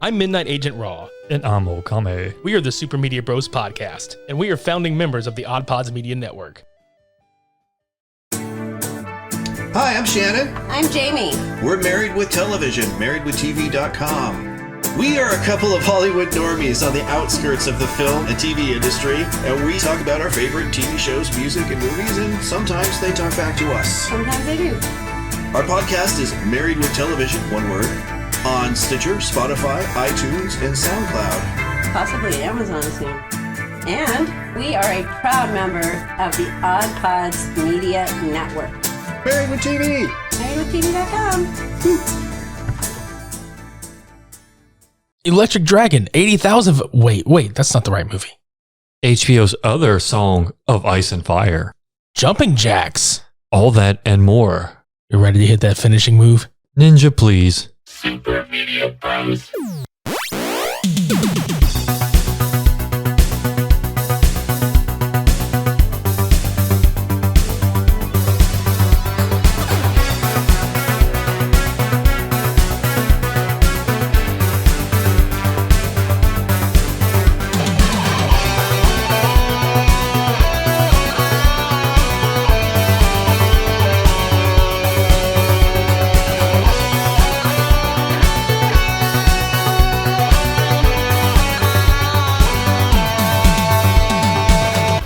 I'm Midnight Agent Raw. And I'm Okame. We are the Super Media Bros podcast, and we are founding members of the OddPods Media network. Hi, I'm Shannon. I'm Jamie. We're Married with Television, marriedwithtv.com. We are a couple of Hollywood normies on the outskirts of the film and TV industry, and we talk about our favorite TV shows, music, and movies, and sometimes they talk back to us. Sometimes they do. Our podcast is Married with Television, one word, on Stitcher, Spotify, iTunes, and SoundCloud. Possibly Amazon soon. And we are a proud member of the OddPods Media network. Married with TV! MarriedWithTV.com. Electric Dragon, 80,000... Wait, that's not the right movie. HBO's other song of Ice and Fire. Jumping Jacks. All that and more. You ready to hit that finishing move? Ninja, please. Super Media Bros.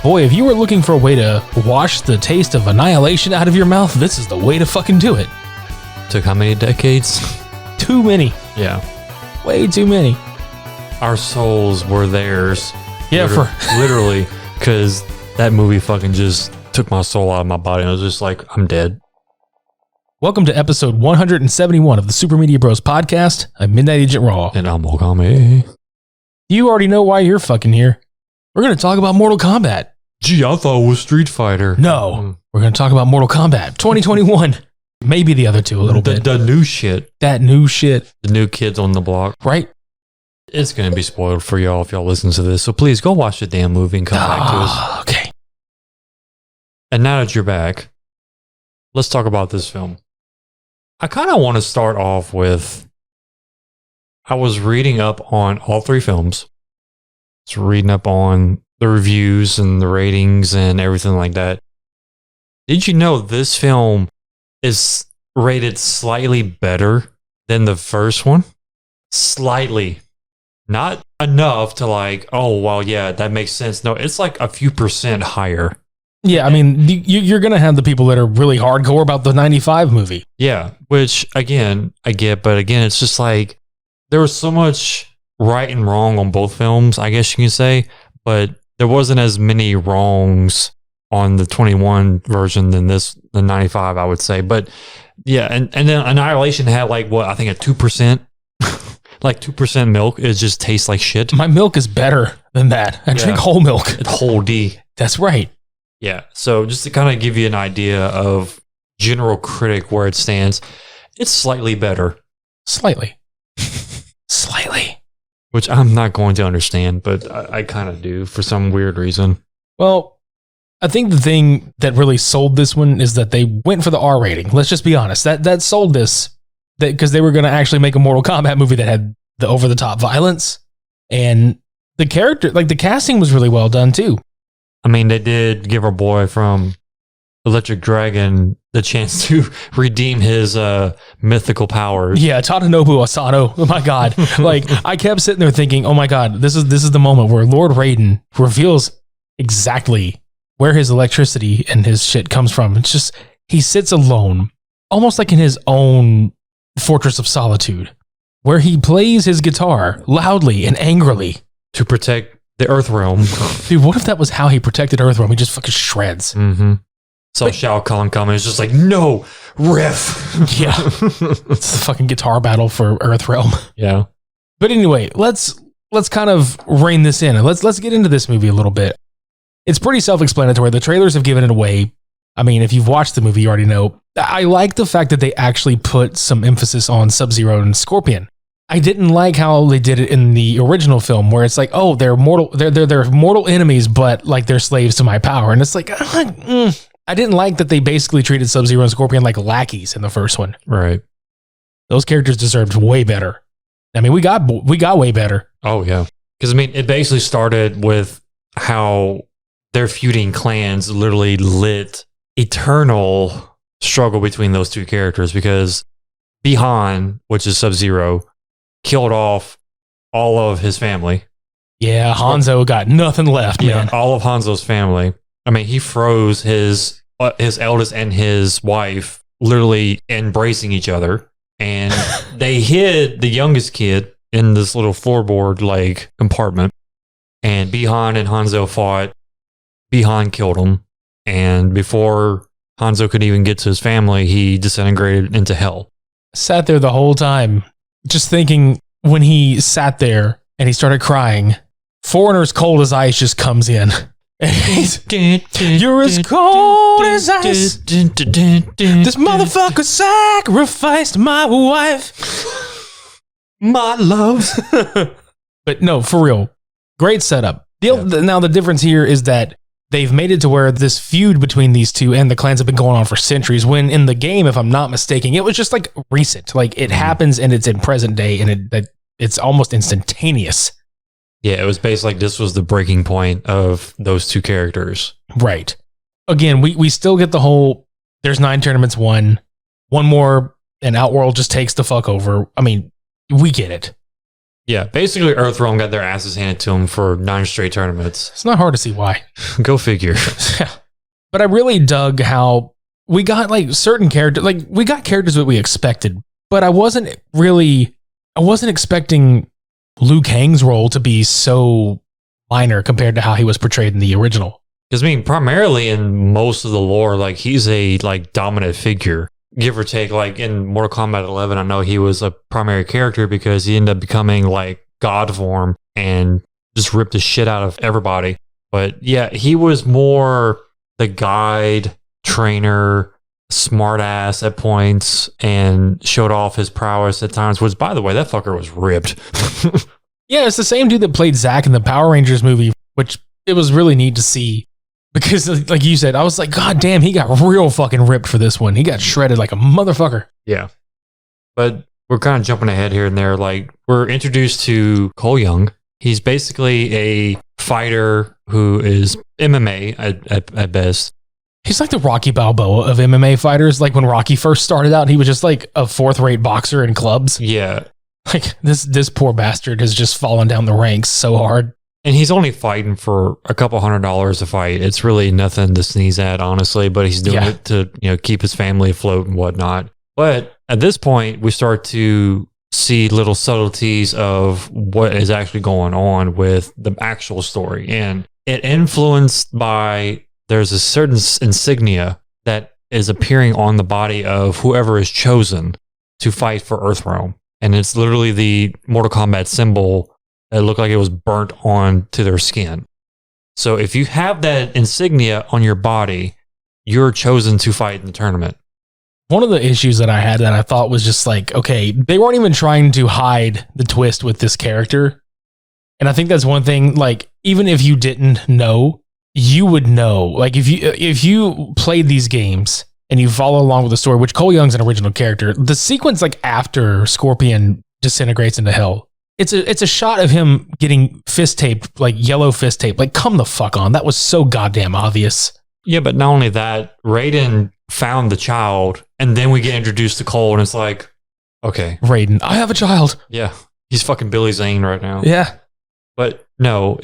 Boy, if you were looking for a way to wash the taste of annihilation out of your mouth, this is the way to fucking do it. Took how many decades? Too many. Yeah. Way too many. Our souls were theirs. Yeah, literally, because that movie fucking just took my soul out of my body. And I was just like, I'm dead. Welcome to episode 171 of the Super Media Bros podcast. I'm Midnight Agent Raw. And I'm Okame. You already know why you're fucking here. We're going to talk about Mortal Kombat. Gee, I thought it was Street Fighter. No, we're going to talk about Mortal Kombat 2021. Maybe the other two a little bit. The new shit. That new shit. The new kids on the block. Right? It's going to be spoiled for y'all if y'all listen to this. So please go watch the damn movie and come back to us. Okay. And now that you're back, let's talk about this film. I kind of want to start off with, I was reading up on all three films. Just reading up on the reviews and the ratings and everything like that. Did you know this film is rated slightly better than the first one? Slightly. Not enough to like, oh, well, yeah, that makes sense. No, it's like a few % higher. Yeah, I mean, you're going to have the people that are really hardcore about the 95 movie. Yeah, which, again, I get, but again, it's just like, there was so much right and wrong on both films, I guess you can say, but there wasn't as many wrongs on the 21 version than the 95, I would say. But yeah, and then Annihilation had like, what, I think a 2%, like 2% milk. It just tastes like shit. My milk is better than that. I drink whole milk. It's whole D. That's right. Yeah, so just to kind of give you an idea of general critic where it stands, it's slightly better. Slightly. Slightly. Which I'm not going to understand, but I kind of do for some weird reason. Well, I think the thing that really sold this one is that they went for the R rating. Let's just be honest. That sold this because they were going to actually make a Mortal Kombat movie that had the over-the-top violence. And the character, like the casting was really well done too. I mean, they did give our boy from Electric Dragon the chance to redeem his mythical powers. Yeah, Tadanobu Asano. Oh my God. Like, I kept sitting there thinking, oh my God, this is the moment where Lord Raiden reveals exactly where his electricity and his shit comes from. It's just, he sits alone, almost like in his own fortress of solitude, where he plays his guitar loudly and angrily. To protect the Earth Realm. Dude, what if that was how he protected Earthrealm? He just fucking shreds. Mm-hmm. So Shao Kahn coming is just like, no, riff. Yeah. It's the fucking guitar battle for Earthrealm. Yeah. But anyway, let's kind of rein this in and let's get into this movie a little bit. It's pretty self-explanatory. The trailers have given it away. I mean, if you've watched the movie, you already know. I like the fact that they actually put some emphasis on Sub-Zero and Scorpion. I didn't like how they did it in the original film, where it's like, oh, they're mortal enemies, but like they're slaves to my power. And it's like, I didn't like that they basically treated Sub-Zero and Scorpion like lackeys in the first one. Right. Those characters deserved way better. I mean, we got way better. Oh, yeah. Because, I mean, it basically started with how their feuding clans literally lit eternal struggle between those two characters because Bihan, which is Sub-Zero, killed off all of his family. Yeah, Hanzo got nothing left, man. All of Hanzo's family. I mean, he froze his eldest and his wife literally embracing each other. And they hid the youngest kid in this little floorboard like compartment. And Bihan and Hanzo fought. Bihan killed him. And before Hanzo could even get to his family, he disintegrated into hell. Sat there the whole time, just thinking when he sat there and he started crying, Foreigner's Cold as Ice just comes in. You're as cold as ice. This motherfucker sacrificed my wife. My love. But no, for real. Great setup. Now, the difference here is that they've made it to where this feud between these two and the clans have been going on for centuries, when in the game, if I'm not mistaken, it was just like recent. Like it happens and it's in present day and it's almost instantaneous. Yeah, it was basically like this was the breaking point of those two characters. Right. Again, we still get the whole, there's 9 tournaments won. One more and Outworld just takes the fuck over. I mean, we get it. Yeah, basically Earthrealm got their asses handed to them for 9 straight tournaments. It's not hard to see why. Go figure. But I really dug how we got like certain characters, like we got characters that we expected, but I wasn't expecting Liu Kang's role to be so minor compared to how he was portrayed in the original. Because I mean, primarily in most of the lore, like he's a like dominant figure, give or take. Like in Mortal Kombat 11, I know he was a primary character because he ended up becoming like God form and just ripped the shit out of everybody. But yeah, he was more the guide, trainer, smartass at points, and showed off his prowess at times. Which, by the way, that fucker was ripped. Yeah, it's the same dude that played Zack in the Power Rangers movie, which it was really neat to see. Because, like you said, I was like, God damn, he got real fucking ripped for this one. He got shredded like a motherfucker. Yeah. But we're kind of jumping ahead here and there. Like, we're introduced to Cole Young. He's basically a fighter who is MMA at best. He's like the Rocky Balboa of MMA fighters. Like when Rocky first started out, he was just like a 4th-rate boxer in clubs. Yeah. Like this poor bastard has just fallen down the ranks so hard. And he's only fighting for a couple $100 a fight. It's really nothing to sneeze at, honestly, but he's doing it to, keep his family afloat and whatnot. But at this point, we start to see little subtleties of what is actually going on with the actual story. And it influenced by, there's a certain insignia that is appearing on the body of whoever is chosen to fight for Earthrealm. And it's literally the Mortal Kombat symbol. It looked like it was burnt onto their skin. So if you have that insignia on your body, you're chosen to fight in the tournament. One of the issues that I had that I thought was just like, okay, they weren't even trying to hide the twist with this character. And I think that's one thing, like, even if you didn't know, you would know. Like, if you played these games and you follow along with the story, which Cole Young's an original character, the sequence like after Scorpion disintegrates into hell, it's a shot of him getting fist taped, like yellow fist tape. Like, come the fuck on. That was so goddamn obvious. Yeah, but not only that, Raiden found the child, and then we get introduced to Cole, and it's like, okay. Raiden, I have a child. Yeah, he's fucking Billy Zane right now. Yeah. But no,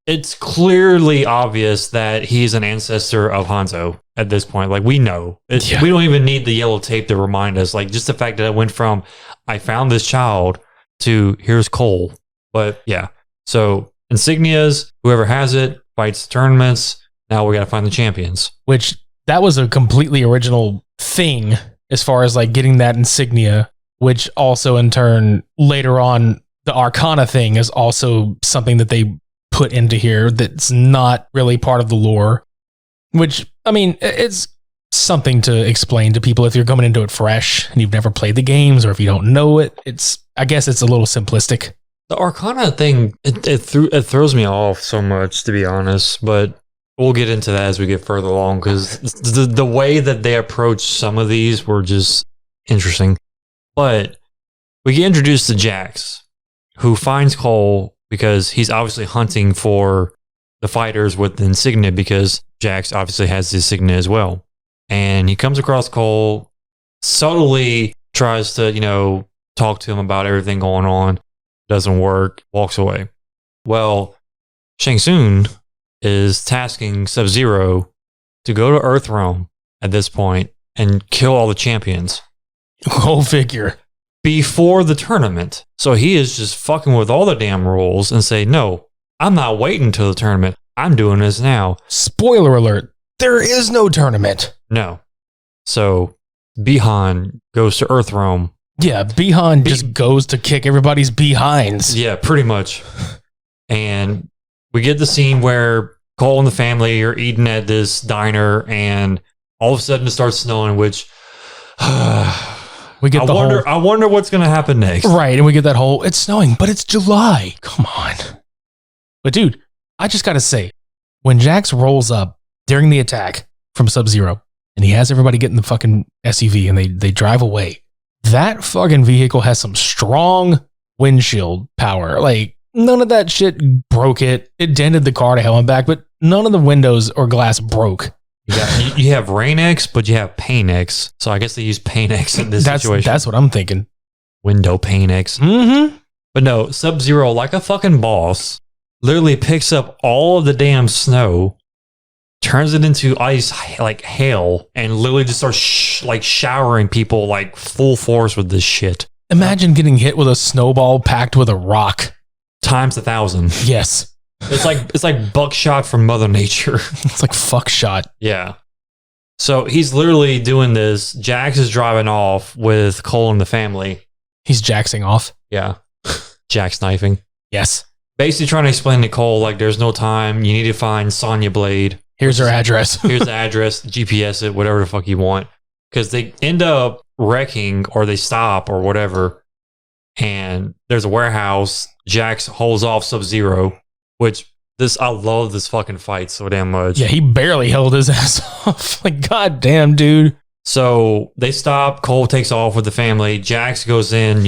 it's clearly obvious that he's an ancestor of Hanzo at this point. Like, we know. We don't even need the yellow tape to remind us. Like, just the fact that it went from, I found this child, to here's Cole. But yeah, so insignias, whoever has it, fights tournaments. Now we got to find the champions. Which, that was a completely original thing as far as like getting that insignia, which also in turn, later on, the Arcana thing is also something that they put into here that's not really part of the lore. Which, I mean, it's something to explain to people if you're coming into it fresh and you've never played the games, or if you don't know it. I guess it's a little simplistic. The Arcana thing, it throws me off so much, to be honest, but we'll get into that as we get further along, because the way that they approach some of these were just interesting. But we get introduced to Jax, who finds Cole because he's obviously hunting for the fighters with the insignia because Jax obviously has the insignia as well. And he comes across Cole, subtly tries to, talk to him about everything going on. Doesn't work, walks away. Well, Shang Tsung is tasking Sub-Zero to go to Earthrealm at this point and kill all the champions. Go figure. Before the tournament. So he is just fucking with all the damn rules and say, no, I'm not waiting until the tournament. I'm doing this now. Spoiler alert. There is no tournament. No. So Bihan goes to Earthrealm. Yeah, Bihan just goes to kick everybody's behinds. Yeah, pretty much. And we get the scene where Cole and the family are eating at this diner and all of a sudden it starts snowing, which we get I wonder what's going to happen next. Right, and we get that whole, it's snowing, but it's July. Come on. But dude, I just got to say, when Jax rolls up during the attack from Sub-Zero and he has everybody get in the fucking SUV and they drive away, that fucking vehicle has some strong windshield power. Like, none of that shit broke it. It dented the car to hell and back, but none of the windows or glass broke. You have Rain-X, but you have Pain-X. So I guess they use Pain-X in this situation. That's what I'm thinking. Window Pain-X. Mm-hmm. But no, Sub-Zero, like a fucking boss, literally picks up all of the damn snow, turns it into ice like hail, and literally just starts showering people like full force with this shit. Imagine getting hit with a snowball packed with a rock. Times 1,000. Yes. It's like buckshot from Mother Nature. It's like fuck shot. Yeah. So he's literally doing this. Jax is driving off with Cole and the family. He's jaxing off. Yeah. Jax knifing. Yes. Basically trying to explain to Cole, like, there's no time. You need to find Sonya Blade. Here's her address. Here's the address. GPS it, whatever the fuck you want. Because they end up wrecking or they stop or whatever. And there's a warehouse. Jax holds off Sub-Zero, which I love this fucking fight so damn much. Yeah, he barely held his ass off. Like, goddamn, dude. So they stop. Cole takes off with the family. Jax goes in,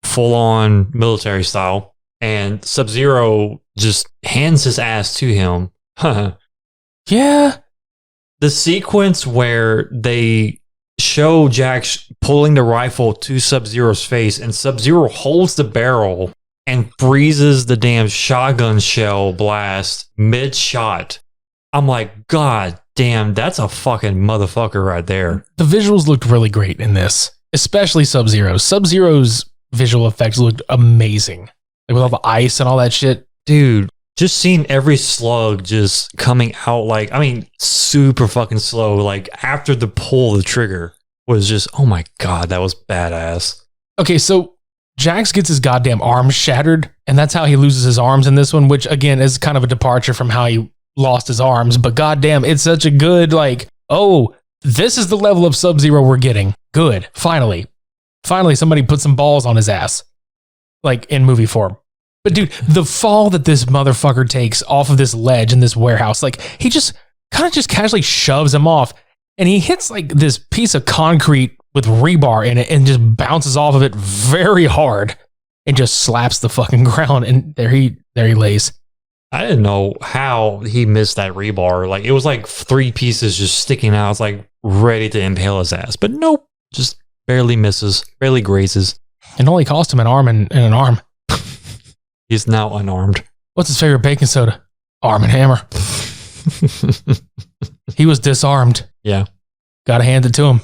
full on military style. And Sub-Zero just hands his ass to him. Yeah. The sequence where they show Jax pulling the rifle to Sub-Zero's face and Sub-Zero holds the barrel and freezes the damn shotgun shell blast mid-shot. I'm like, God damn, that's a fucking motherfucker right there. The visuals looked really great in this, especially Sub-Zero. Sub-Zero's visual effects looked amazing. Like with all the ice and all that shit. Dude, just seeing every slug just coming out super fucking slow. Like after the pull of the trigger was just, oh my God, that was badass. Okay, so Jax gets his goddamn arm shattered, and that's how he loses his arms in this one, which again is kind of a departure from how he lost his arms. But goddamn, it's such a good, this is the level of Sub-Zero we're getting. Good. Finally somebody put some balls on his ass. Like in movie form. But dude, the fall that this motherfucker takes off of this ledge in this warehouse, like he just casually shoves him off, and he hits like this piece of concrete with rebar in it and just bounces off of it very hard and just slaps the fucking ground, and there he lays. I didn't know how he missed that rebar. Like it was like 3 pieces just sticking out. It's like ready to impale his ass. But nope, just barely misses, barely grazes. It only cost him an arm and an arm. He's now unarmed. What's his favorite baking soda? Arm and Hammer. He was disarmed. Yeah. Gotta hand it to him.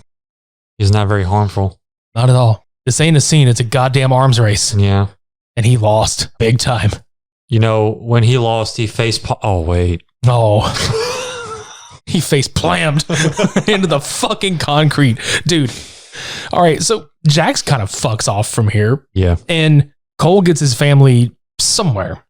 He's not very harmful. Not at all. This ain't a scene. It's a goddamn arms race. Yeah. And he lost big time. When he lost, he oh, wait. Oh. He face planted into the fucking concrete. Dude. All right. So Jax kind of fucks off from here. Yeah. And Cole gets his family somewhere.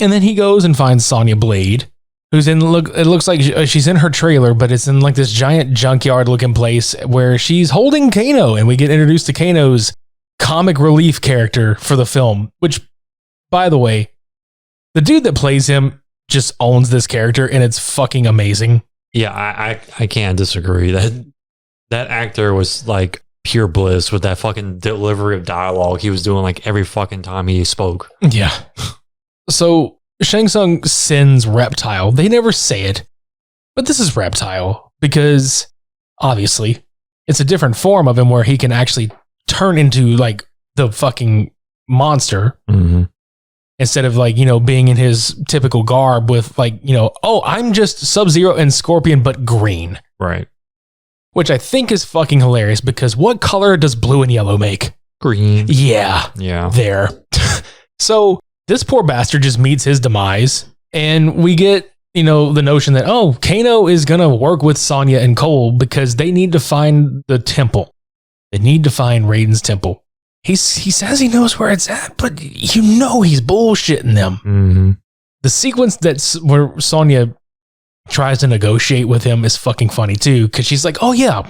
And then he goes and finds Sonya Blade, who's it looks like she's in her trailer, but it's in like this giant junkyard looking place where she's holding Kano, and we get introduced to Kano's comic relief character for the film, which, by the way, the dude that plays him just owns this character, and it's fucking amazing. Yeah, I can't disagree. That actor was like pure bliss with that fucking delivery of dialogue he was doing like every fucking time he spoke. Yeah. So Shang Tsung sends Reptile. They never say it, but this is Reptile because obviously it's a different form of him where he can actually turn into like the fucking monster. Mm-hmm. Instead of like, being in his typical garb with like, oh, I'm just Sub-Zero and Scorpion, but green. Right. Which I think is fucking hilarious because what color does blue and yellow make? Green. Yeah. There. So this poor bastard just meets his demise and we get, the notion that, oh, Kano is going to work with Sonya and Cole because they need to find the temple. They need to find Raiden's temple. He says he knows where it's at, but he's bullshitting them. Mm-hmm. The sequence where Sonya tries to negotiate with him is fucking funny too, because she's like, oh yeah,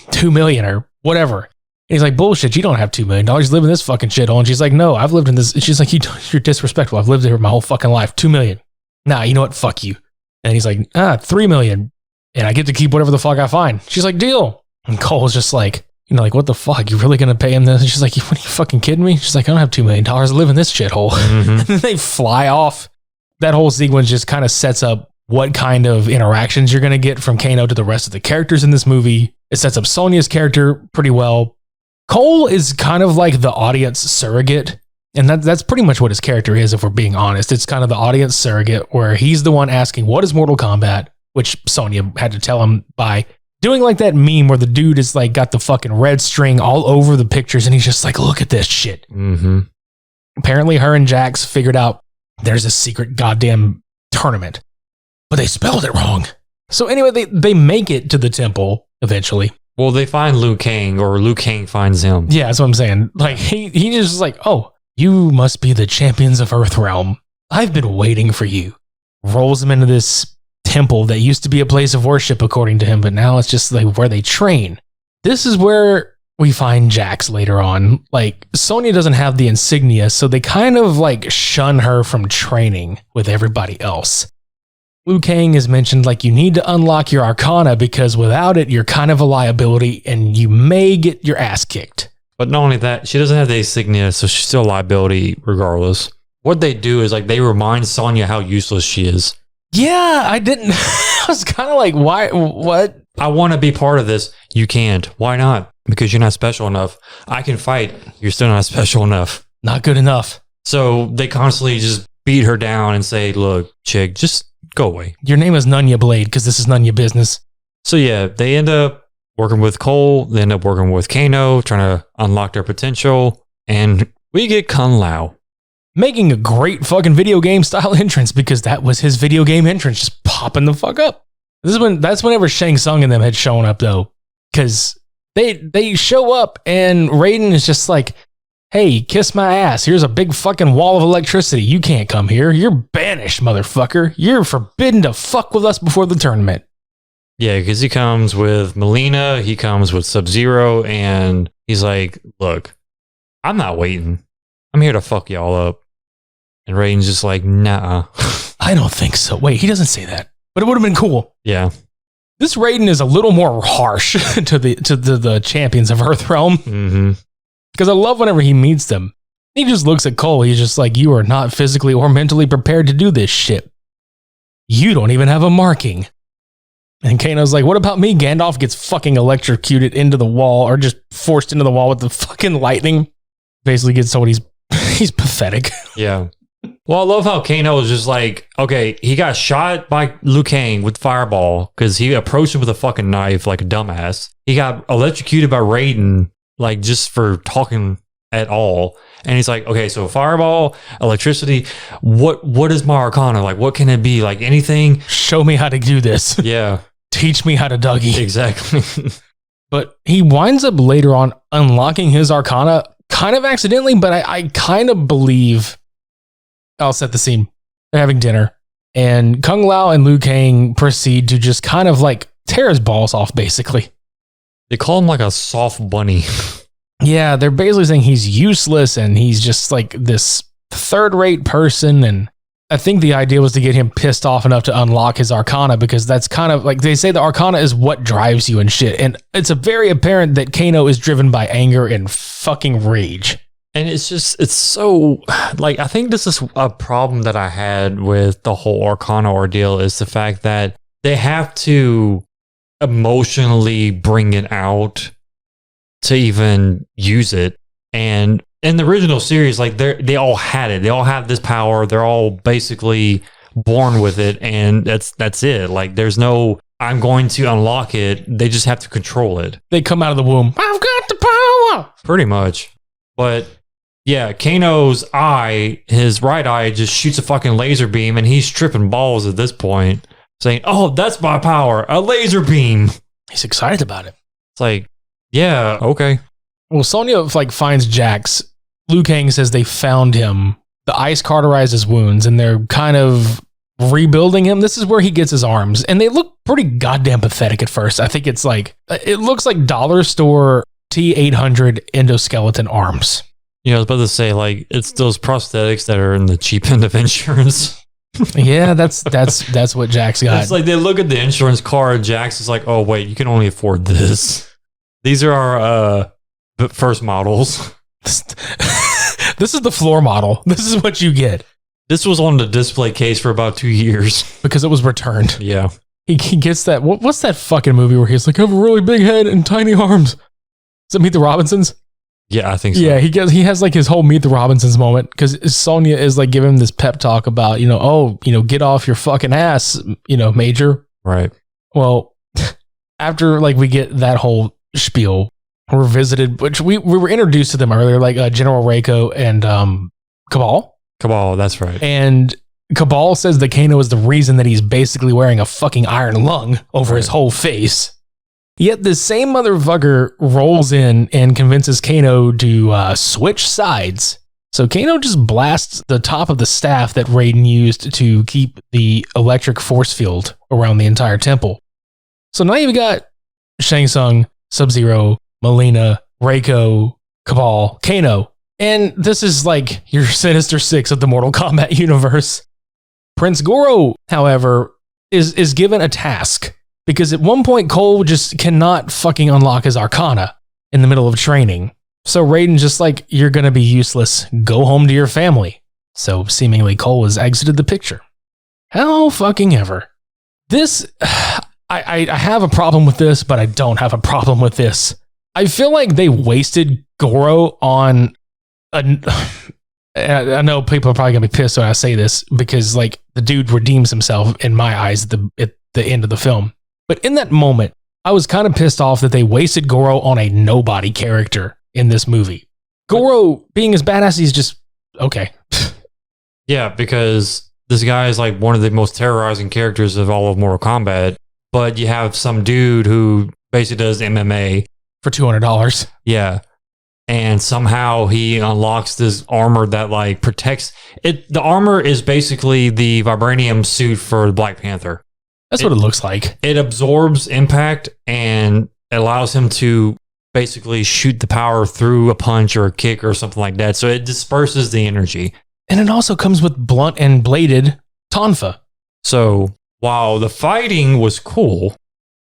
$2 million or whatever. And he's like, bullshit, you don't have $2 million. You live in this fucking shithole. And she's like, no, I've lived in this. And she's like, you're disrespectful. I've lived here my whole fucking life. $2 million. Nah, you know what? Fuck you. And he's like, $3 million. And I get to keep whatever the fuck I find. She's like, deal. And Cole's just like, like, what the fuck? You really going to pay him this? And she's like, what, are you fucking kidding me? She's like, I don't have $2 million. I live in this shithole. Mm-hmm. And then they fly off. That whole sequence just kind of sets up what kind of interactions you're going to get from Kano to the rest of the characters in this movie. It sets up Sonya's character pretty well. Cole is kind of like the audience surrogate. And that's pretty much what his character is, if we're being honest. It's kind of the audience surrogate where he's the one asking, what is Mortal Kombat? Which Sonya had to tell him by doing like that meme where the dude is like got the fucking red string all over the pictures and he's just like, look at this shit. Mm-hmm. Apparently her and Jax figured out there's a secret goddamn tournament, but they spelled it wrong. So anyway, they make it to the temple eventually. Well, they find Liu Kang, or Liu Kang finds him. Yeah, that's what I'm saying. Like he just like, oh, you must be the champions of Earthrealm. I've been waiting for you. Rolls him into this temple that used to be a place of worship, according to him, but now it's just like where they train. This is where we find Jax later on. Like, Sonya doesn't have the insignia, so they kind of like shun her from training with everybody else. Liu Kang is mentioned like you need to unlock your Arcana because without it, you're kind of a liability and you may get your ass kicked. But not only that, she doesn't have the insignia, so she's still a liability regardless. What they do is like they remind Sonya how useless she is. Yeah, I didn't. I was kind of like, why? What? I want to be part of this. You can't. Why not? Because you're not special enough. I can fight. You're still not special enough. Not good enough. So they constantly just beat her down and say, look, chick, just go away. Your name is Nunya Blade because this is none of your business. So yeah, they end up working with Cole. They end up working with Kano, trying to unlock their potential. And we get Kung Lao. Making a great fucking video game style entrance because that was his video game entrance, just popping the fuck up. That's whenever Shang Tsung and them had shown up though, because they show up and Raiden is just like, hey, kiss my ass. Here's a big fucking wall of electricity. You can't come here. You're banished, motherfucker. You're forbidden to fuck with us before the tournament. Yeah, because he comes with Melina, he comes with Sub-Zero, and he's like, look, I'm not waiting. I'm here to fuck y'all up. And Raiden's just like, nah. I don't think so. Wait, he doesn't say that. But it would have been cool. Yeah. This Raiden is a little more harsh to the champions of Earthrealm. Mm-hmm. Because I love whenever he meets them. He just looks at Cole. He's just like, you are not physically or mentally prepared to do this shit. You don't even have a marking. And Kano's like, what about me? Gandalf gets fucking electrocuted into the wall or just forced into the wall with the fucking lightning. Basically gets told he's pathetic. Yeah. Well, I love how Kano was just like, okay, he got shot by Liu Kang with Fireball because he approached him with a fucking knife like a dumbass. He got electrocuted by Raiden, like just for talking at all. And he's like, okay, so Fireball, electricity, what is my Arcana? Like, what can it be? Like anything? Show me how to do this. Yeah. Teach me how to Dougie. Exactly. But he winds up later on unlocking his Arcana kind of accidentally, but I kind of believe... I'll set the scene. They're having dinner, and Kung Lao and Liu Kang proceed to just kind of like tear his balls off, basically. They call him like a soft bunny. Yeah, they're basically saying he's useless and he's just like this third-rate person, and I think the idea was to get him pissed off enough to unlock his Arcana, because that's kind of like they say the Arcana is what drives you and shit. And it's a very apparent that Kano is driven by anger and fucking rage. And it's so, like, I think this is a problem that I had with the whole Arcana ordeal, is the fact that they have to emotionally bring it out to even use it. And in the original series, like, they all had it. They all have this power. They're all basically born with it, and that's it. Like, there's no, I'm going to unlock it. They just have to control it. They come out of the womb. I've got the power. Pretty much. But yeah, Kano's eye, his right eye, just shoots a fucking laser beam, and he's tripping balls at this point, saying, "Oh, that's my power, a laser beam." He's excited about it. It's like, yeah, okay. Well, Sonya like finds Jax. Liu Kang says they found him. The ice cauterized his wounds, and they're kind of rebuilding him. This is where he gets his arms, and they look pretty goddamn pathetic at first. I think it's like, it looks like dollar store T800 endoskeleton arms. You know, I was about to say, like, it's those prosthetics that are in the cheap end of insurance. Yeah, that's what Jax got. It's like they look at the insurance card. Jax is like, "Oh wait, you can only afford this. These are our first models." This is the floor model. This is what you get. This was on the display case for about 2 years because it was returned. Yeah, he gets that. What's that fucking movie where he's like, "I have a really big head and tiny arms"? Does it Meet the Robinsons? Yeah, I think so. Yeah, he has like his whole Meet the Robinsons moment, because Sonya is like giving him this pep talk about, get off your fucking ass, Major. Right. Well, after like we get that whole spiel, we're visited, which we were introduced to them earlier, like General Riko and Cabal. Cabal, that's right. And Cabal says that Kano is the reason that he's basically wearing a fucking iron lung over his whole face. Yet the same motherfucker rolls in and convinces Kano to switch sides. So Kano just blasts the top of the staff that Raiden used to keep the electric force field around the entire temple. So now you've got Shang Tsung, Sub-Zero, Mileena, Riko, Cabal, Kano. And this is like your Sinister Six of the Mortal Kombat universe. Prince Goro, however, is given a task. Because at one point, Cole just cannot fucking unlock his Arcana in the middle of training. So Raiden's just like, "You're going to be useless. Go home to your family." So seemingly Cole has exited the picture. How fucking ever. This, I have a problem with this, but I don't have a problem with this. I feel like they wasted Goro on I know people are probably going to be pissed when I say this, because like the dude redeems himself in my eyes at the end of the film. But in that moment, I was kind of pissed off that they wasted Goro on a nobody character in this movie. Goro being as badass, he's just okay. Yeah, because this guy is like one of the most terrorizing characters of all of Mortal Kombat. But you have some dude who basically does MMA for $200. Yeah. And somehow he unlocks this armor that like protects it. The armor is basically the vibranium suit for Black Panther. That's what it looks like. It absorbs impact and allows him to basically shoot the power through a punch or a kick or something like that. So it disperses the energy. And it also comes with blunt and bladed tonfa. So while the fighting was cool,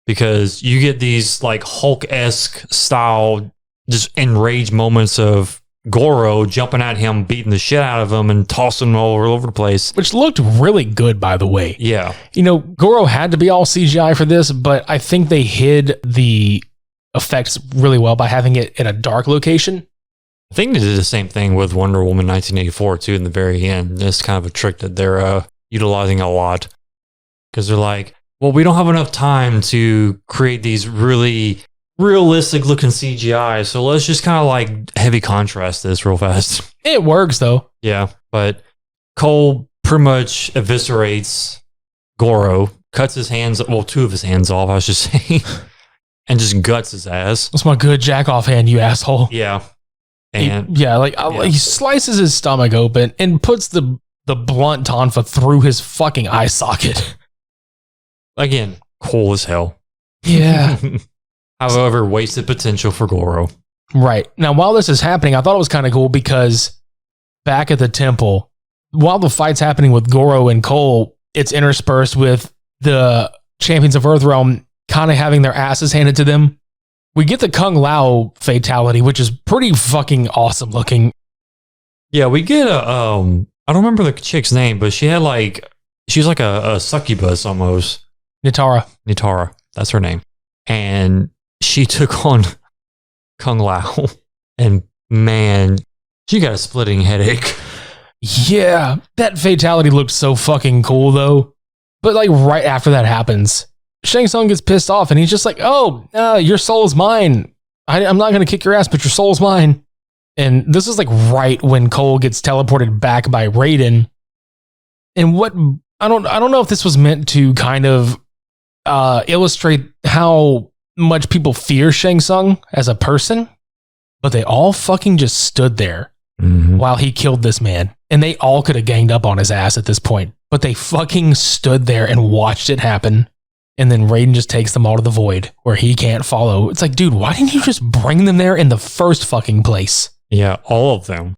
because you get these like Hulk-esque style, just enraged moments of Goro jumping at him, beating the shit out of him and tossing him all over the place. Which looked really good, by the way. Yeah. Goro had to be all CGI for this, but I think they hid the effects really well by having it in a dark location. I think they did the same thing with Wonder Woman 1984 too in the very end. It's kind of a trick that they're utilizing a lot. Because they're like, well, we don't have enough time to create these really realistic looking CGI, so let's just kind of like heavy contrast this real fast. It works though. Yeah, but Cole pretty much eviscerates Goro, cuts his hands, well, two of his hands off, I should say, and just guts his ass. That's my good jack off hand, you asshole. Yeah. And he slices his stomach open and puts the blunt tonfa through his fucking eye socket. Again, cool as hell. Yeah. However, wasted potential for Goro. Right. Now, while this is happening, I thought it was kind of cool because back at the temple, while the fight's happening with Goro and Cole, it's interspersed with the champions of Earthrealm kind of having their asses handed to them. We get the Kung Lao fatality, which is pretty fucking awesome looking. Yeah, we get a I don't remember the chick's name, but she was like a succubus almost. Nitara. That's her name. And she took on Kung Lao, and man, she got a splitting headache. Yeah, that fatality looked so fucking cool though. But like right after that happens, Shang Tsung gets pissed off and he's just like, oh, your soul is mine. I'm not going to kick your ass, but your soul's mine. And this is like right when Cole gets teleported back by Raiden. And what, I don't know if this was meant to kind of illustrate how much people fear Shang Tsung as a person, but they all fucking just stood there while he killed this man. And they all could have ganged up on his ass at this point, but they fucking stood there and watched it happen. And then Raiden just takes them all to the void where he can't follow. It's like, dude, why didn't you just bring them there in the first fucking place? Yeah, all of them.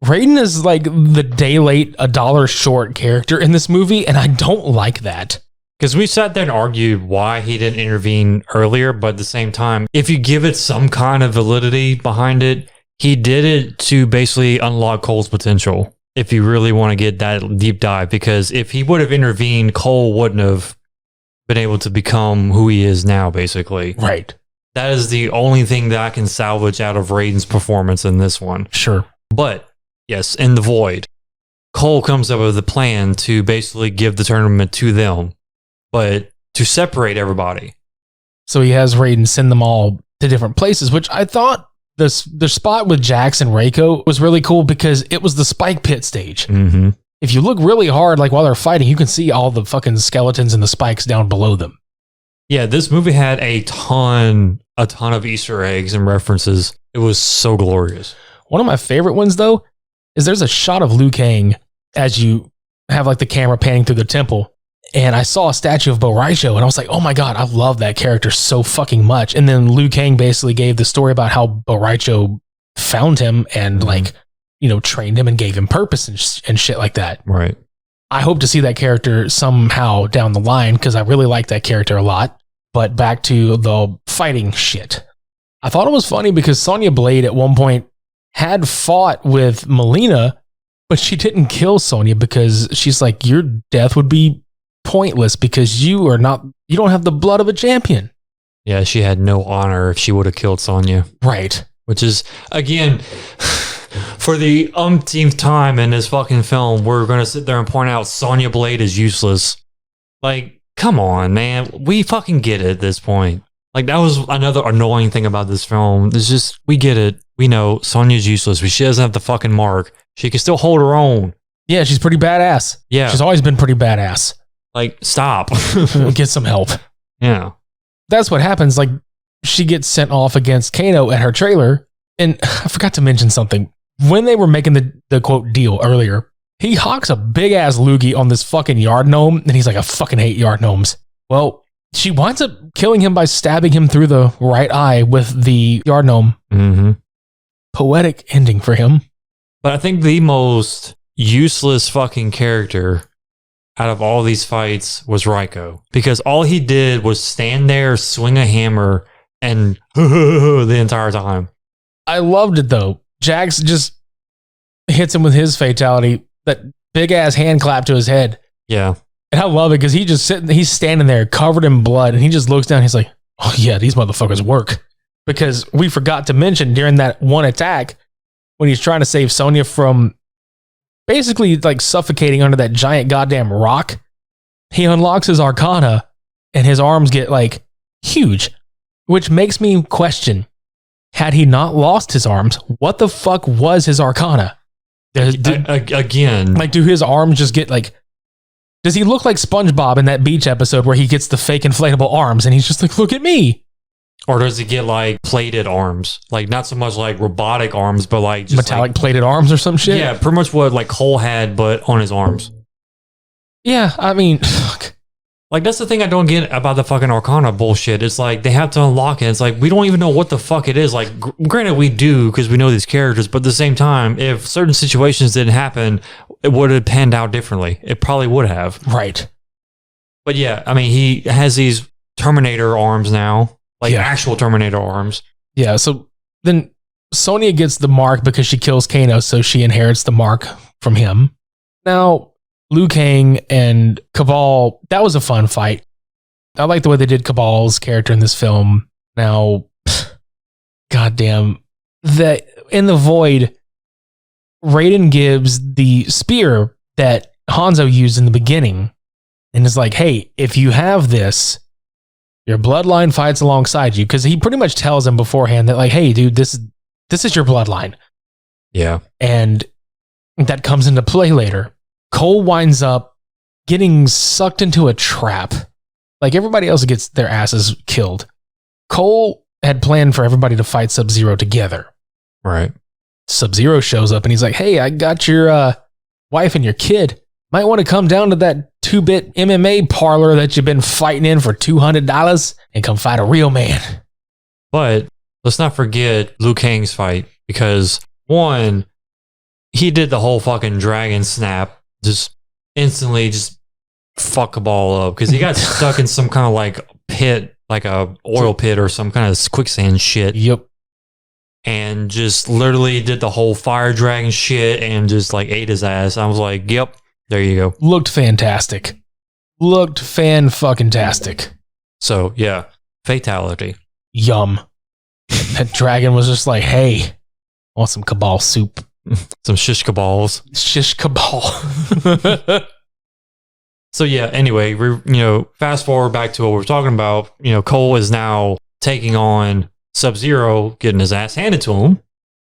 Raiden is like the day late, $1 short character in this movie, and I don't like that. Because we sat there and argued why he didn't intervene earlier, but at the same time, if you give it some kind of validity behind it, he did it to basically unlock Cole's potential, if you really want to get that deep dive. Because if he would have intervened, Cole wouldn't have been able to become who he is now, basically. Right. That is the only thing that I can salvage out of Raiden's performance in this one. Sure. But, yes, in the void, Cole comes up with a plan to basically give the tournament to them, but to separate everybody. So he has Raiden send them all to different places, which I thought the spot with Jax and Riko was really cool because it was the spike pit stage. Mm-hmm. If you look really hard, like while they're fighting, you can see all the fucking skeletons and the spikes down below them. Yeah, this movie had a ton of Easter eggs and references. It was so glorious. One of my favorite ones, though, is there's a shot of Liu Kang as you have like the camera panning through the temple. And I saw a statue of Bo Raicho, and I was like, oh my God, I love that character so fucking much. And then Liu Kang basically gave the story about how Bo Raicho found him and trained him and gave him purpose and shit like that. Right. I hope to see that character somehow down the line because I really like that character a lot. But back to the fighting shit. I thought it was funny because Sonya Blade at one point had fought with Melina, but she didn't kill Sonya because she's like, your death would be pointless because you don't have the blood of a champion. Yeah, she had no honor if she would have killed Sonya. Right. Which is, again, for the umpteenth time in this fucking film, we're going to sit there and point out Sonya Blade is useless. Like, come on, man. We fucking get it at this point. Like, that was another annoying thing about this film. It's just, we get it. We know Sonya's useless. She doesn't have the fucking mark. She can still hold her own. Yeah, she's pretty badass. Yeah. She's always been pretty badass. Like, stop. Get some help. Yeah. That's what happens. Like, she gets sent off against Kano at her trailer. And I forgot to mention something. When they were making the quote deal earlier, he hawks a big ass loogie on this fucking yard gnome. And he's like, I fucking hate yard gnomes. Well, she winds up killing him by stabbing him through the right eye with the yard gnome. Mm-hmm. Poetic ending for him. But I think the most useless fucking character out of all these fights was Riko. Because all he did was stand there, swing a hammer, and the entire time. I loved it though. Jax just hits him with his fatality, that big ass hand clap to his head. Yeah. And I love it because he's standing there covered in blood and he just looks down. He's like, oh yeah, these motherfuckers work. Because we forgot to mention during that one attack when he's trying to save Sonya from basically like suffocating under that giant goddamn rock, he unlocks his arcana and his arms get like huge, which makes me question, had he not lost his arms, what the fuck was his arcana? Again, like, do his arms just get like, does he look like SpongeBob in that beach episode where he gets the fake inflatable arms and he's just like, look at me? Or does he get like plated arms? Like, not so much like robotic arms, but like just metallic like, plated arms or some shit? Yeah, pretty much what like Cole had, but on his arms. Yeah, I mean, fuck. Like, that's the thing I don't get about the fucking Arcana bullshit. It's like, they have to unlock it. It's like, we don't even know what the fuck it is. Like, granted, we do because we know these characters, but at the same time, if certain situations didn't happen, it would have panned out differently. It probably would have. Right. But yeah, I mean, he has these Terminator arms now, like actual Terminator arms. Yeah. So then Sonya gets the mark because she kills Kano, so she inherits the mark from him. Now, Liu Kang and Cabal, that was a fun fight. I like the way they did Cabal's character in this film. Now, goddamn, that in the void, Raiden gives the spear that Hanzo used in the beginning and is like, hey, if you have this, your bloodline fights alongside you. Because he pretty much tells him beforehand that, like, hey, dude, this is your bloodline. Yeah. And that comes into play later. Cole winds up getting sucked into a trap. Like everybody else gets their asses killed. Cole had planned for everybody to fight Sub-Zero together. Right. Sub-Zero shows up and he's like, hey, I got your wife and your kid. Might want to come down to that 2-bit MMA parlor that you've been fighting in for $200 and come fight a real man. But let's not forget Liu Kang's fight because, one, he did the whole fucking dragon snap, just instantly just fuck a ball up because he got stuck in some kind of like pit, like a oil pit or some kind of quicksand shit. Yep. And just literally did the whole fire dragon shit and just like ate his ass. I was like, yep, there you go. Looked fantastic. Looked fan-fucking-tastic. So, yeah, fatality. Yum. That dragon was just like, hey, I want some Cabal soup. Some shish kabals. Shish Cabal. So, yeah, anyway, fast forward back to what we're talking about. Cole is now taking on Sub-Zero, getting his ass handed to him.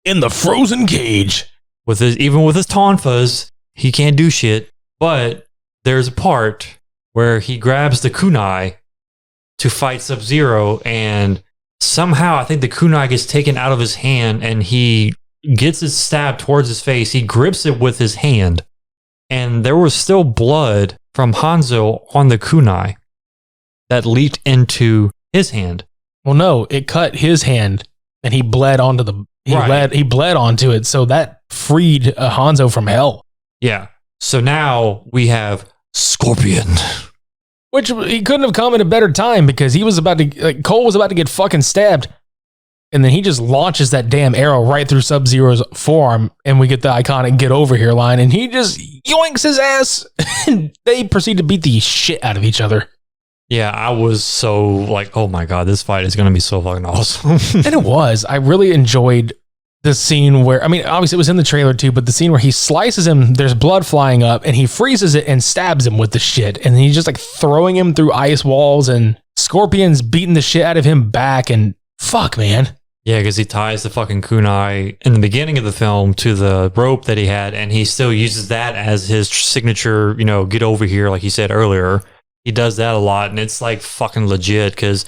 In the frozen cage. Even with his tonfas, he can't do shit. But there's a part where he grabs the kunai to fight Sub-Zero, and somehow I think the kunai gets taken out of his hand, and he gets it stabbed towards his face. He grips it with his hand, and there was still blood from Hanzo on the kunai that leaked into his hand. Well, no, it cut his hand, and he bled onto he bled onto it, so that freed Hanzo from hell. Yeah. So now we have Scorpion. Which he couldn't have come at a better time because he was about to, Cole was about to get fucking stabbed. And then he just launches that damn arrow right through Sub-Zero's forearm. And we get the iconic get over here line. And he just yoinks his ass. And they proceed to beat the shit out of each other. Yeah, I was so like, oh my God, this fight is going to be so fucking awesome. And it was. I really enjoyed the scene where, I mean, obviously it was in the trailer too, but the scene where he slices him, there's blood flying up, and he freezes it and stabs him with the shit. And he's just like throwing him through ice walls, and Scorpion's beating the shit out of him back. And fuck, man. Yeah, because he ties the fucking kunai in the beginning of the film to the rope that he had, and he still uses that as his signature, get over here, like he said earlier. He does that a lot, and it's like fucking legit because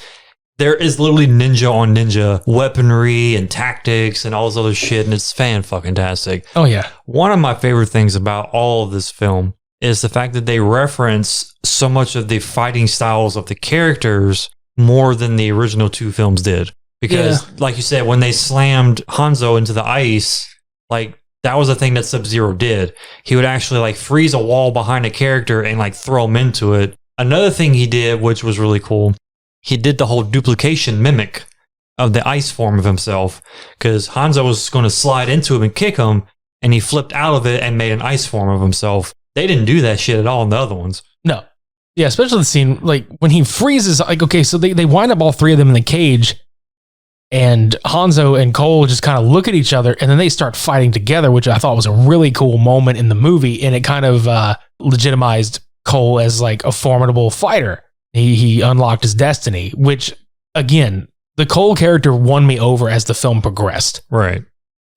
there is literally ninja on ninja weaponry and tactics and all this other shit, and it's fan-fucking-tastic. Oh, yeah. One of my favorite things about all of this film is the fact that they reference so much of the fighting styles of the characters more than the original two films did. Because, like you said, when they slammed Hanzo into the ice, like, that was the thing that Sub-Zero did. He would actually, like, freeze a wall behind a character and, like, throw him into it. Another thing he did, which was really cool, he did the whole duplication mimic of the ice form of himself, because Hanzo was going to slide into him and kick him, and he flipped out of it and made an ice form of himself. They didn't do that shit at all in the other ones. No. Yeah, especially the scene, like, when he freezes, like, okay, so they wind up all three of them in the cage, and Hanzo and Cole just kind of look at each other, and then they start fighting together, which I thought was a really cool moment in the movie, and it kind of legitimized Cole as, like, a formidable fighter. He unlocked his destiny, which, again, the Cole character won me over as the film progressed. Right.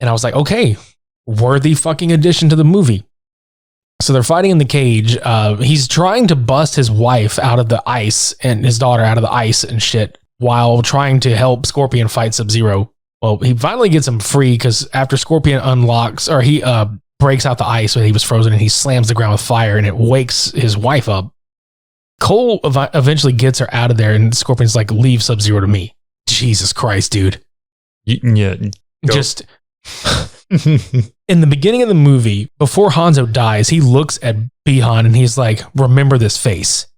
And I was like, okay, worthy fucking addition to the movie. So they're fighting in the cage. He's trying to bust his wife out of the ice and his daughter out of the ice and shit while trying to help Scorpion fight Sub-Zero. Well, he finally gets him free because after Scorpion he breaks out the ice when he was frozen, and he slams the ground with fire, and it wakes his wife up. Cole eventually gets her out of there, and Scorpion's like, leave Sub-Zero to me. Jesus Christ, dude. Yeah. Just... in the beginning of the movie, before Hanzo dies, he looks at Bi-Han and he's like, remember this face.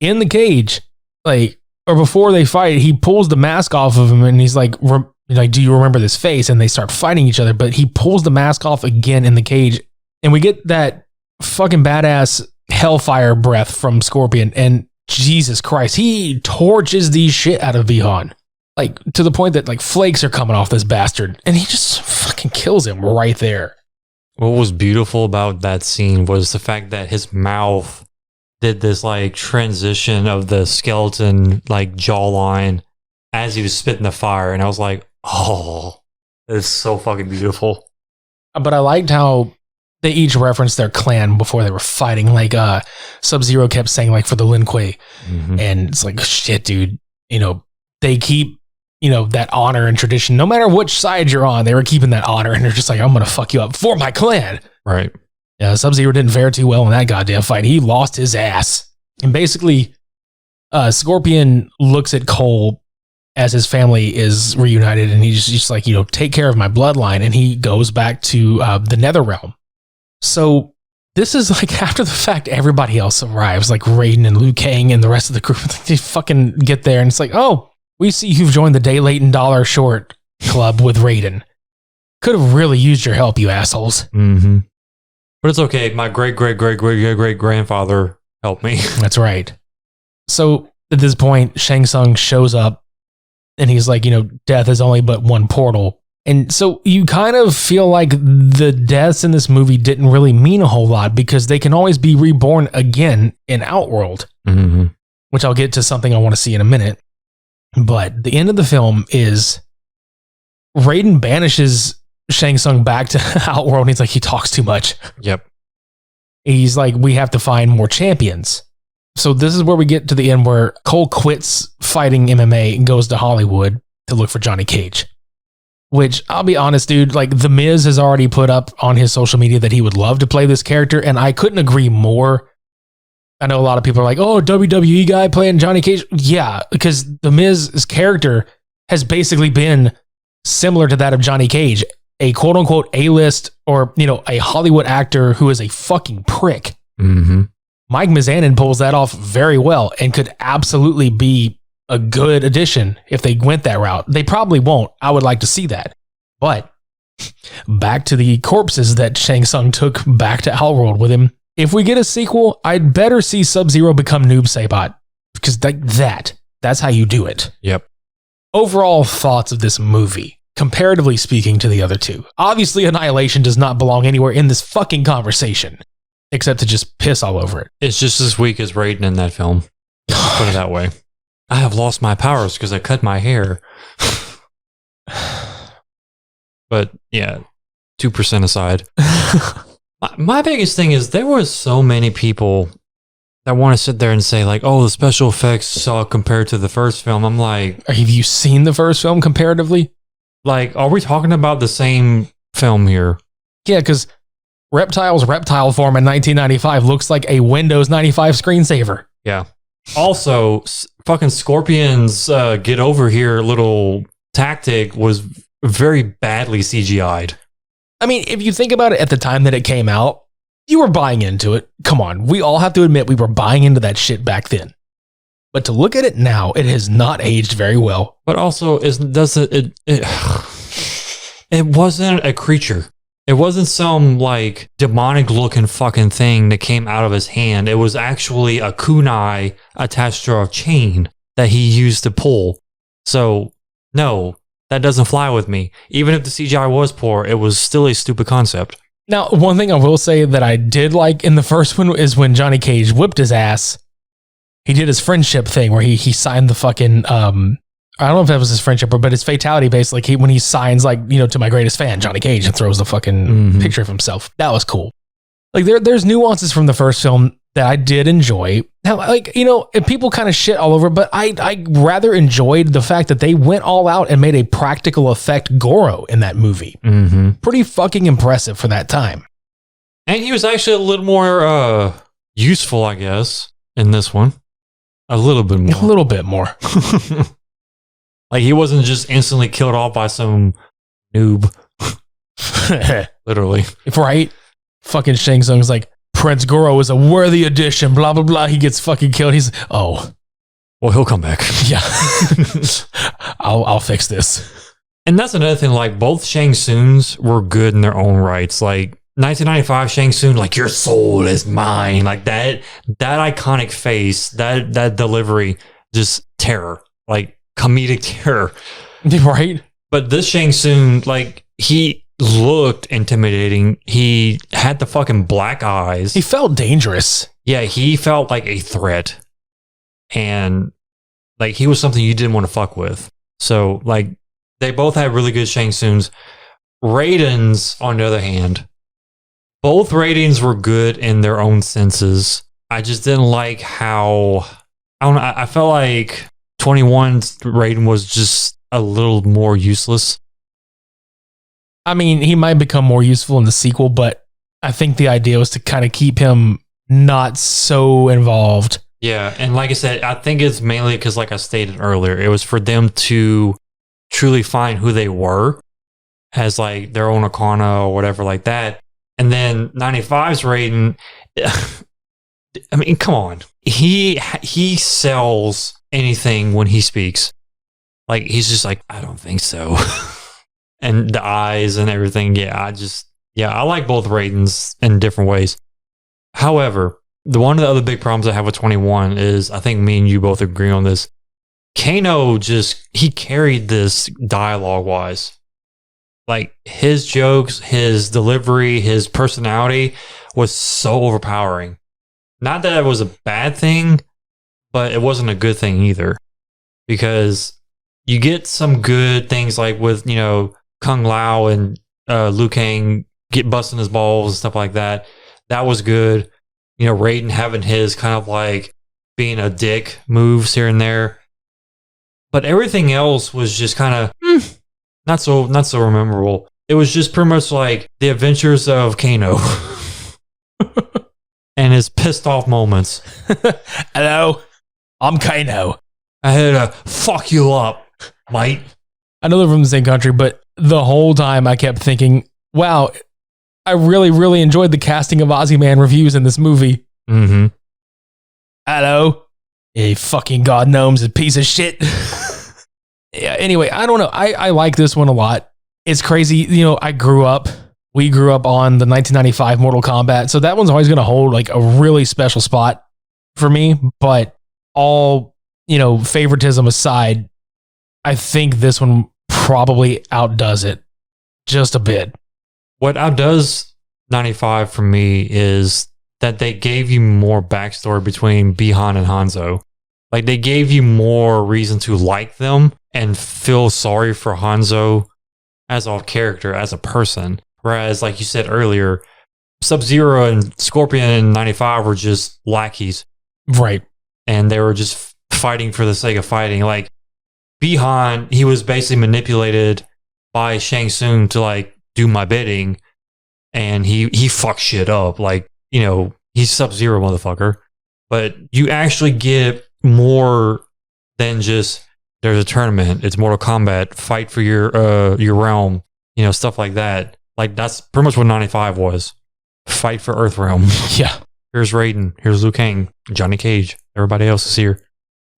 In the cage, like, or before they fight, he pulls the mask off of him and he's like, do you remember this face? And they start fighting each other, but he pulls the mask off again in the cage. And we get that fucking badass hellfire breath from Scorpion. And Jesus Christ, he torches the shit out of Bi-Han. Like, to the point that, like, flakes are coming off this bastard. And he just fucking kills him right there. What was beautiful about that scene was the fact that his mouth did this, like, transition of the skeleton, like, jawline as he was spitting the fire. And I was like, oh, it's so fucking beautiful. But I liked how they each referenced their clan before they were fighting. Like, Sub-Zero kept saying, like, for the Lin Kuei. Mm-hmm. And it's like, shit, dude. You know, they keep, you know, that honor and tradition. No matter which side you're on, they were keeping that honor. And they're just like, I'm going to fuck you up for my clan. Right. Yeah, Sub-Zero didn't fare too well in that goddamn fight. He lost his ass. And basically, Scorpion looks at Cole as his family is reunited. And he's just like, you know, take care of my bloodline. And he goes back to the Nether Realm. So this is like after the fact, everybody else arrives, like Raiden and Liu Kang and the rest of the group. They fucking get there and it's like, oh, we see you've joined the Day Late and Dollar Short Club with Raiden. Could have really used your help, you assholes. Mm-hmm. But it's okay. My great-great-great-great-great-grandfather helped me. That's right. So at this point, Shang Tsung shows up and he's like, you know, death is only but one portal. And so you kind of feel like the deaths in this movie didn't really mean a whole lot because they can always be reborn again in Outworld, Mm-hmm. which I'll get to something I want to see in a minute. But the end of the film is Raiden banishes Shang Tsung back to Outworld. And he's like, he talks too much. Yep. He's like, we have to find more champions. So this is where we get to the end where Cole quits fighting MMA and goes to Hollywood to look for Johnny Cage. Which, I'll be honest, dude, like The Miz has already put up on his social media that he would love to play this character, and I couldn't agree more. I know a lot of people are like, oh, WWE guy playing Johnny Cage. Yeah, because The Miz's character has basically been similar to that of Johnny Cage, a quote-unquote A-list or, you know, a Hollywood actor who is a fucking prick. Mm-hmm. Mike Mizanin pulls that off very well and could absolutely be a good addition if they went that route. They probably won't. I would like to see that. But back to the corpses that Shang Tsung took back to Outworld with him. If we get a sequel, I'd better see Sub-Zero become Noob Saibot because that's how you do it. Yep. Overall thoughts of this movie, comparatively speaking to the other two. Obviously, Annihilation does not belong anywhere in this fucking conversation except to just piss all over it. It's just as weak as Raiden in that film. Put it that way. I have lost my powers because I cut my hair. But yeah, 2% aside. My biggest thing is there was so many people that want to sit there and say like, oh, the special effects suck compared to the first film. I'm like, have you seen the first film comparatively? Like, are we talking about the same film here? Yeah, because Reptile's reptile form in 1995 looks like a Windows 95 screensaver. Yeah. Also, fucking Scorpion's get over here little tactic was very badly CGI'd. I mean, if you think about it at the time that it came out, you were buying into it. Come on, we all have to admit we were buying into that shit back then. But to look at it now, it has not aged very well. But also, it wasn't a creature. It wasn't some like demonic looking fucking thing that came out of his hand. It was actually a kunai attached to a chain that he used to pull. So no, that doesn't fly with me. Even if the CGI was poor, it was still a stupid concept. Now, one thing I will say that I did like in the first one is when Johnny Cage whipped his ass. He did his friendship thing where he signed the fucking I don't know if that was his friendship, but his fatality based, like when he signs like, you know, to my greatest fan, Johnny Cage, and throws the fucking picture of himself. That was cool. Like there's nuances from the first film that I did enjoy. Now, like, you know, people kind of shit all over, but I rather enjoyed the fact that they went all out and made a practical effect Goro in that movie. Mm-hmm. Pretty fucking impressive for that time. And he was actually a little more useful, I guess, in this one. A little bit more. A little bit more. Like he wasn't just instantly killed off by some noob. Literally. Right? Fucking Shang Tsung's like, Prince Goro is a worthy addition, blah, blah, blah. He gets fucking killed. He's, oh. Well, he'll come back. Yeah. I'll fix this. And that's another thing, like, both Shang Tsungs were good in their own rights. Like, 1995 Shang Tsung, like, your soul is mine. Like, that iconic face, that delivery, just terror. Like, comedic terror. Right? But this Shang Tsung, like, he looked intimidating. He had the fucking black eyes. He felt dangerous. Yeah, he felt like a threat. And, like, he was something you didn't want to fuck with. So, like, they both had really good Shang Tsungs. Raiden's, on the other hand, both Raidens were good in their own senses. I just didn't like how, I don't know, I felt like 21's Raiden was just a little more useless. I mean, he might become more useful in the sequel, but I think the idea was to kind of keep him not so involved. Yeah, and like I said, I think it's mainly because, like I stated earlier, it was for them to truly find who they were as, like, their own Akana or whatever like that. And then 95's Raiden, I mean, come on. He sells anything when he speaks. Like, he's just like, I don't think so. And the eyes and everything. Yeah, I like both Raidens in different ways. However, one of the other big problems I have with 21 is, I think me and you both agree on this. Kano he carried this dialogue wise. Like, his jokes, his delivery, his personality was so overpowering. Not that it was a bad thing, but it wasn't a good thing either. Because you get some good things, like with, you know, Kung Lao and Liu Kang get busting his balls and stuff like that. That was good. You know, Raiden having his kind of like being a dick moves here and there. But everything else was just kind of not so memorable. It was just pretty much like the adventures of Kano and his pissed off moments. Hello, I'm Kano. I had to fuck you up, mate. I know they're from the same country, but the whole time I kept thinking, wow, I really, really enjoyed the casting of Ozyman reviews in this movie. Mm-hmm. Hello, a fucking god gnome's a piece of shit. Yeah, anyway, I don't know. I like this one a lot. It's crazy. You know, we grew up on the 1995 Mortal Kombat. So that one's always going to hold like a really special spot for me. But all, you know, favoritism aside, I think this one probably outdoes it just a bit. What outdoes 95 for me is that they gave you more backstory between Bi-Han and Hanzo. Like, they gave you more reason to like them and feel sorry for Hanzo as a character, as a person. Whereas, like you said earlier, Sub-Zero and Scorpion in 95 were just lackeys. Right. And they were just fighting for the sake of fighting. Like, Bi-Han, he was basically manipulated by Shang Tsung to, like, do my bidding. And he fucked shit up. Like, you know, he's Sub-Zero, motherfucker. But you actually get more than just, there's a tournament, it's Mortal Kombat, fight for your realm, you know, stuff like that. Like, that's pretty much what 95 was. Fight for Earthrealm. Yeah. Here's Raiden, here's Liu Kang, Johnny Cage, everybody else is here.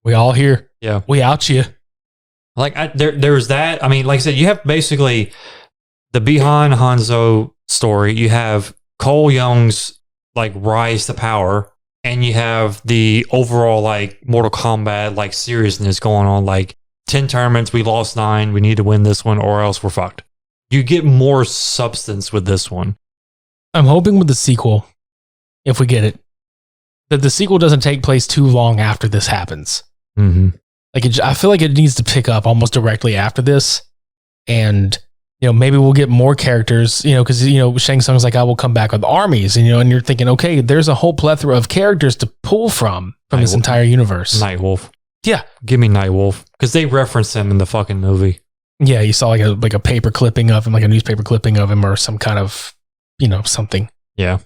We all here. Yeah. We out you. Like, there's that. I mean, like I said, you have basically the Bi-Han Hanzo story. You have Cole Young's, like, rise to power. And you have the overall, like, Mortal Kombat, like, seriousness going on. Like, 10 tournaments, we lost 9. We need to win this one or else we're fucked. You get more substance with this one. I'm hoping with the sequel, if we get it, that the sequel doesn't take place too long after this happens. Mm-hmm. Like, I feel like it needs to pick up almost directly after this. And, you know, maybe we'll get more characters, you know, because, you know, Shang Tsung's like, I will come back with armies, and, you know, and you're thinking, okay, there's a whole plethora of characters to pull from this entire universe. Nightwolf. Yeah. Give me Nightwolf. Because they reference him in the fucking movie. Yeah, you saw like a paper clipping of him, like a newspaper clipping of him or some kind of, you know, something. Yeah.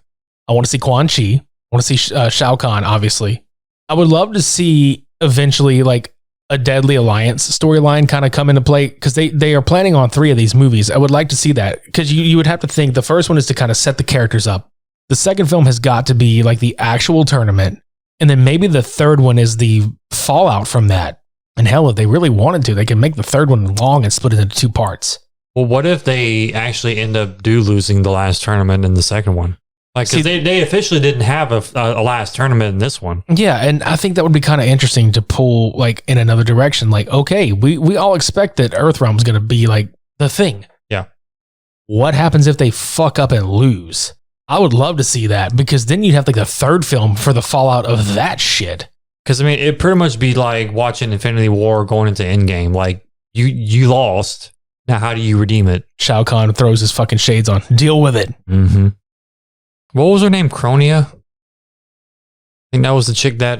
I want to see Quan Chi. I want to see Shao Kahn, obviously. I would love to see eventually, like, a Deadly Alliance storyline kind of come into play, because they are planning on 3 of these movies. I would like to see that, because you would have to think the first one is to kind of set the characters up. The second film has got to be like the actual tournament. And then maybe the third one is the fallout from that. And hell, if they really wanted to, they can make the third one long and split it into 2 parts. Well, what if they actually end up losing the last tournament in the second one? Like, because they officially didn't have a last tournament in this one. Yeah, and I think that would be kind of interesting to pull like in another direction. Like, okay, we all expect that Earthrealm is going to be like the thing. Yeah. What happens if they fuck up and lose? I would love to see that, because then you'd have like the third film for the fallout of that shit. Because I mean, it'd pretty much be like watching Infinity War going into Endgame. Like, you lost. Now, how do you redeem it? Shao Kahn throws his fucking shades on. Deal with it. Mm-hmm. What was her name? Cronia? I think that was the chick that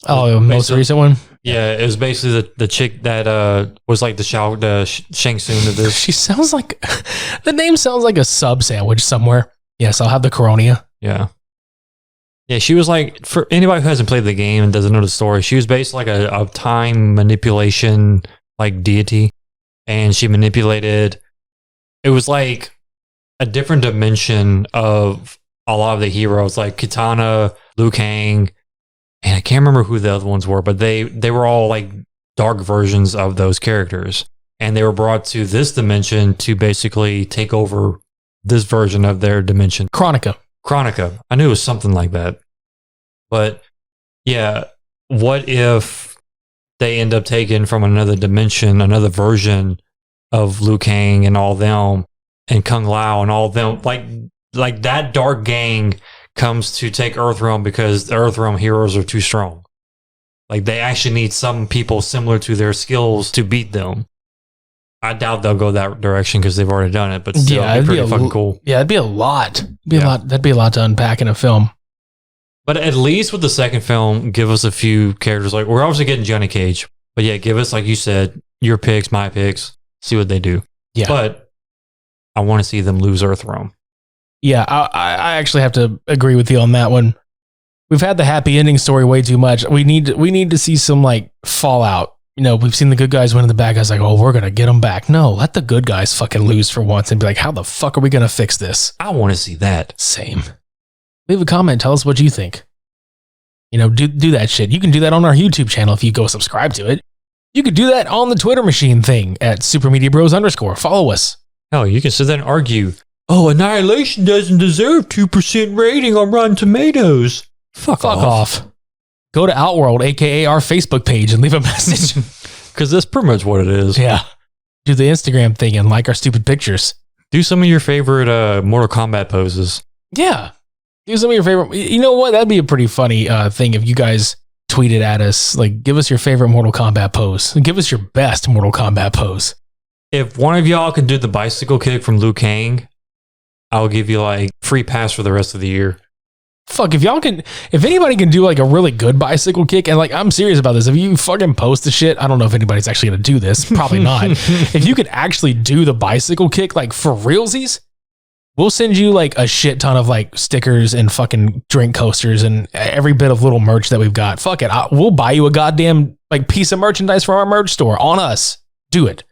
most recent one? Yeah, it was basically the chick that was like the Shang Tsung of this. She sounds like the name sounds like a sub sandwich somewhere. Yes, I'll have the Coronia. Yeah. Yeah, she was like, for anybody who hasn't played the game and doesn't know the story, she was basically like a time manipulation like deity. And she manipulated, it was like a different dimension of a lot of the heroes, like Kitana, Liu Kang, and I can't remember who the other ones were, but they were all like dark versions of those characters. And they were brought to this dimension to basically take over this version of their dimension. Chronica. I knew it was something like that. But yeah, what if they end up taking from another dimension, another version of Liu Kang and all them, and Kung Lao and all them, like that dark gang comes to take Earthrealm because the Earthrealm heroes are too strong. Like, they actually need some people similar to their skills to beat them. I doubt they'll go that direction because they've already done it, but still, it'd be pretty fucking cool. Yeah, it'd be a lot. That'd be a lot to unpack in a film. But at least with the second film, give us a few characters. Like, we're obviously getting Johnny Cage, but yeah, give us, like you said, your picks, my picks, see what they do. Yeah. But I want to see them lose Earthrealm. Yeah, I actually have to agree with you on that one. We've had the happy ending story way too much. We need to see some like fallout. You know, we've seen the good guys win and the bad guys like, oh, we're going to get them back. No, let the good guys fucking lose for once and be like, how the fuck are we going to fix this? I want to see that. Same. Leave a comment. Tell us what you think. You know, do that shit. You can do that on our YouTube channel if you go subscribe to it. You could do that on the Twitter machine thing at @SuperMediaBros_. Follow us. Hell, you can sit there and argue, oh, Annihilation doesn't deserve 2% rating on Rotten Tomatoes. Fuck off. Go to Outworld, aka our Facebook page, and leave a message. Because that's pretty much what it is. Yeah. Do the Instagram thing and like our stupid pictures. Do some of your favorite Mortal Kombat poses. Yeah. Do some of your favorite. You know what? That'd be a pretty funny thing if you guys tweeted at us. Like, give us your favorite Mortal Kombat pose. Give us your best Mortal Kombat pose. If one of y'all can do the bicycle kick from Liu Kang, I'll give you like free pass for the rest of the year. Fuck, if anybody can do like a really good bicycle kick, and like, I'm serious about this, if you fucking post the shit, I don't know if anybody's actually gonna do this, probably not. If you could actually do the bicycle kick, like for realsies, we'll send you like a shit ton of like stickers and fucking drink coasters and every bit of little merch that we've got. Fuck it, we'll buy you a goddamn like piece of merchandise from our merch store on us. Do it.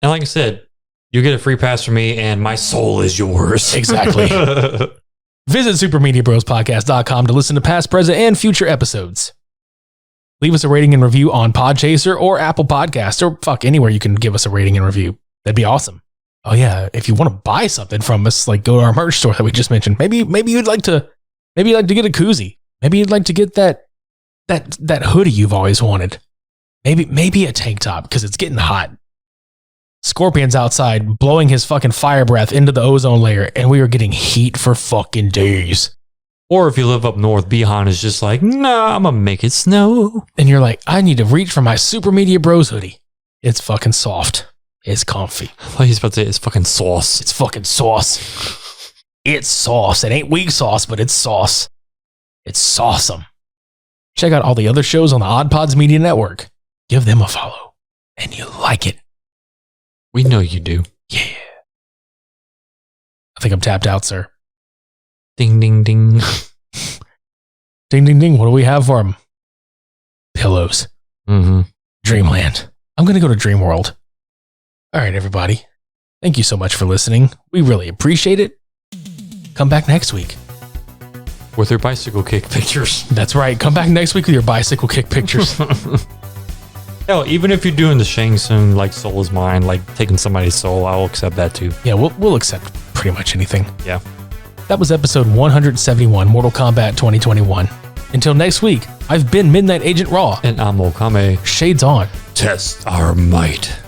And like I said, you get a free pass from me, and my soul is yours. Exactly. Visit supermediabrospodcast.com to listen to past, present, and future episodes. Leave us a rating and review on Podchaser or Apple Podcasts, or fuck, anywhere you can give us a rating and review. That'd be awesome. Oh yeah, if you want to buy something from us, like go to our merch store that we just mentioned. Maybe you'd like to get a koozie. Maybe you'd like to get that hoodie you've always wanted. Maybe a tank top because it's getting hot. Scorpion's outside blowing his fucking fire breath into the ozone layer, and we are getting heat for fucking days. Or if you live up north, Bihan is just like, nah, I'm gonna make it snow. And you're like, I need to reach for my Super Media Bros hoodie. It's fucking soft. It's comfy. I thought he was about to say it's fucking sauce. It's fucking sauce. It's sauce. It ain't weak sauce, but it's sauce. It's sawsome. Check out all the other shows on the OddPods Media Network. Give them a follow, and you'll like it. We know you do. Yeah. I think I'm tapped out, sir. Ding, ding, ding. Ding, ding, ding. What do we have for him? Pillows. Mm-hmm. Dreamland. I'm going to go to Dream World. All right, everybody. Thank you so much for listening. We really appreciate it. Come back next week. With your bicycle kick pictures. That's right. Come back next week with your bicycle kick pictures. Hell, even if you're doing the Shang Tsung, like Soul is Mine, like taking somebody's soul, I'll accept that too. Yeah, we'll accept pretty much anything. Yeah. That was episode 171, Mortal Kombat 2021. Until next week, I've been Midnight Agent Raw. And I'm Okame. Shades on. Test our might.